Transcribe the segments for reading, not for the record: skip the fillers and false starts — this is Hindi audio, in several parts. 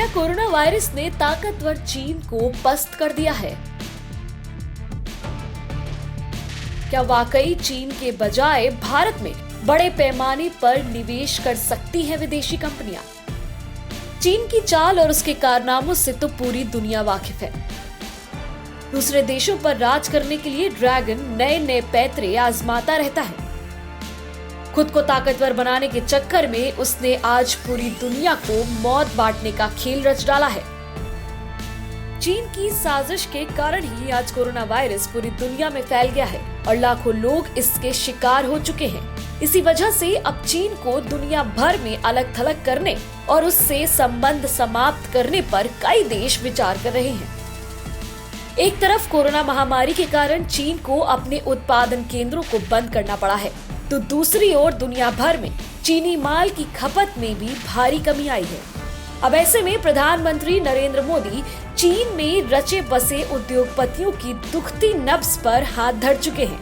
क्या कोरोना वायरस ने ताकतवर चीन को पस्त कर दिया है? क्या वाकई चीन के बजाय भारत में बड़े पैमाने पर निवेश कर सकती हैं विदेशी कंपनियां? चीन की चाल और उसके कारनामों से तो पूरी दुनिया वाकिफ है। दूसरे देशों पर राज करने के लिए ड्रैगन नए नए पैतरे आजमाता रहता है। खुद को ताकतवर बनाने के चक्कर में उसने आज पूरी दुनिया को मौत बांटने का खेल रच डाला है। चीन की साजिश के कारण ही आज कोरोना वायरस पूरी दुनिया में फैल गया है और लाखों लोग इसके शिकार हो चुके हैं। इसी वजह से अब चीन को दुनिया भर में अलग थलग करने और उससे संबंध समाप्त करने पर कई देश विचार कर रहे हैं। एक तरफ कोरोना महामारी के कारण चीन को अपने उत्पादन केंद्रों को बंद करना पड़ा है, तो दूसरी ओर दुनिया भर में चीनी माल की खपत में भी भारी कमी आई है। अब ऐसे में प्रधानमंत्री नरेंद्र मोदी चीन में रचे बसे उद्योगपतियों की दुखती नब्ज पर हाथ धर चुके हैं।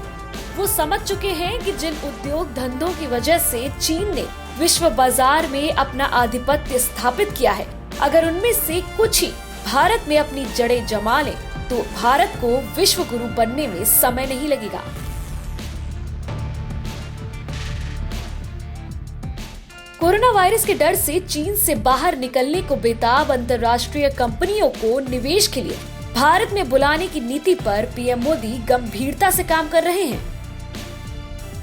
वो समझ चुके हैं कि जिन उद्योग धंधों की वजह से चीन ने विश्व बाजार में अपना आधिपत्य स्थापित किया है, अगर उनमें से कुछ ही भारत में अपनी जड़ें जमा लें, तो भारत को विश्व गुरु बनने में समय नहीं लगेगा। कोरोना वायरस के डर से चीन से बाहर निकलने को बेताब अंतर्राष्ट्रीय कंपनियों को निवेश के लिए भारत में बुलाने की नीति पर पीएम मोदी गंभीरता से काम कर रहे हैं।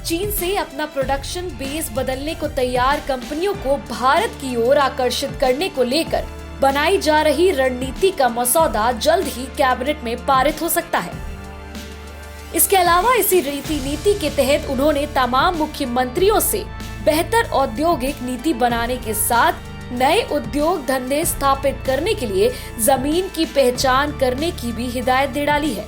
चीन से अपना प्रोडक्शन बेस बदलने को तैयार कंपनियों को भारत की ओर आकर्षित करने को लेकर बनाई जा रही रणनीति का मसौदा जल्द ही कैबिनेट में पारित हो सकता है। इसके अलावा इसी नीति के तहत उन्होंने तमाम मुख्यमंत्रियों से बेहतर औद्योगिक नीति बनाने के साथ नए उद्योग धंधे स्थापित करने के लिए जमीन की पहचान करने की भी हिदायत दे डाली है।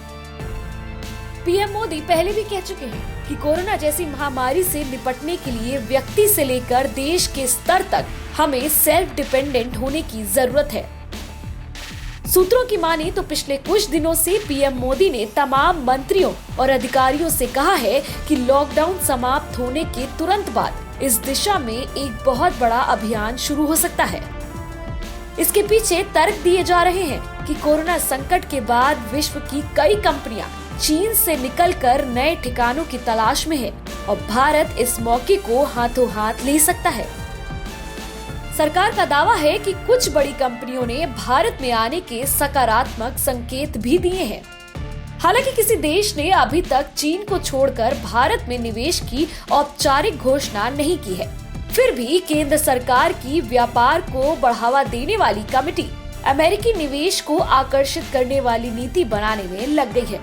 पीएम मोदी पहले भी कह चुके हैं कि कोरोना जैसी महामारी से निपटने के लिए व्यक्ति से लेकर देश के स्तर तक हमें सेल्फ डिपेंडेंट होने की जरूरत है। सूत्रों की माने तो पिछले कुछ दिनों से पीएम मोदी ने तमाम मंत्रियों और अधिकारियों से कहा है कि लॉकडाउन समाप्त होने के तुरंत बाद इस दिशा में एक बहुत बड़ा अभियान शुरू हो सकता है। इसके पीछे तर्क दिए जा रहे हैं कि कोरोना संकट के बाद विश्व की कई कंपनियां चीन से निकलकर नए ठिकानों की तलाश में है और भारत इस मौके को हाथों हाथ ले सकता है। सरकार का दावा है कि कुछ बड़ी कंपनियों ने भारत में आने के सकारात्मक संकेत भी दिए हैं। हालांकि किसी देश ने अभी तक चीन को छोड़कर भारत में निवेश की औपचारिक घोषणा नहीं की है। फिर भी केंद्र सरकार की व्यापार को बढ़ावा देने वाली कमेटी अमेरिकी निवेश को आकर्षित करने वाली नीति बनाने में लग गई है।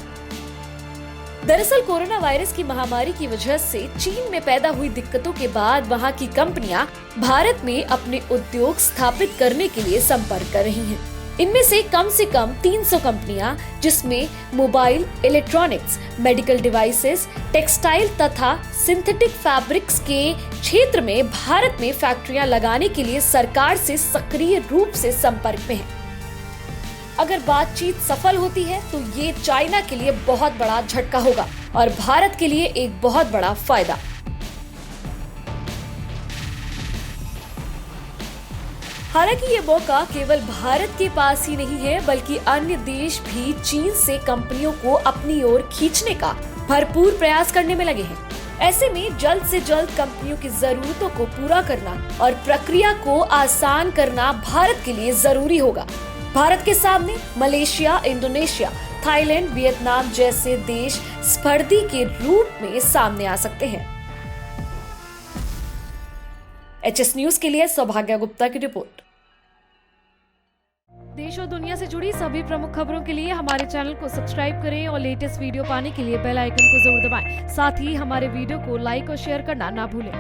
दरअसल कोरोना वायरस की महामारी की वजह से चीन में पैदा हुई दिक्कतों के बाद वहां की कंपनियां भारत में अपने उद्योग स्थापित करने के लिए संपर्क कर रही हैं। इनमें से कम 300 कंपनियां, जिसमें mobile, electronics, medical devices, textile तथा सिंथेटिक फैब्रिक्स के क्षेत्र में भारत में फैक्ट्रियां लगाने के लिए सरकार से सक्रिय रूप से संपर्क में है। अगर बातचीत सफल होती है तो ये चाइना के लिए बहुत बड़ा झटका होगा और भारत के लिए एक बहुत बड़ा फायदा। हालांकि ये मौका केवल भारत के पास ही नहीं है, बल्कि अन्य देश भी चीन से कंपनियों को अपनी ओर खींचने का भरपूर प्रयास करने में लगे हैं। ऐसे में जल्द से जल्द कंपनियों की जरूरतों को पूरा करना और प्रक्रिया को आसान करना भारत के लिए जरूरी होगा। भारत के सामने मलेशिया, इंडोनेशिया, थाईलैंड, वियतनाम जैसे देश स्पर्धी के रूप में सामने आ सकते हैं। एचएस न्यूज के लिए सौभाग्य गुप्ता की रिपोर्ट। देश और दुनिया से जुड़ी सभी प्रमुख खबरों के लिए हमारे चैनल को सब्सक्राइब करें और लेटेस्ट वीडियो पाने के लिए बेल आइकन को जरूर दबाएं। साथ ही हमारे वीडियो को लाइक और शेयर करना ना भूलें।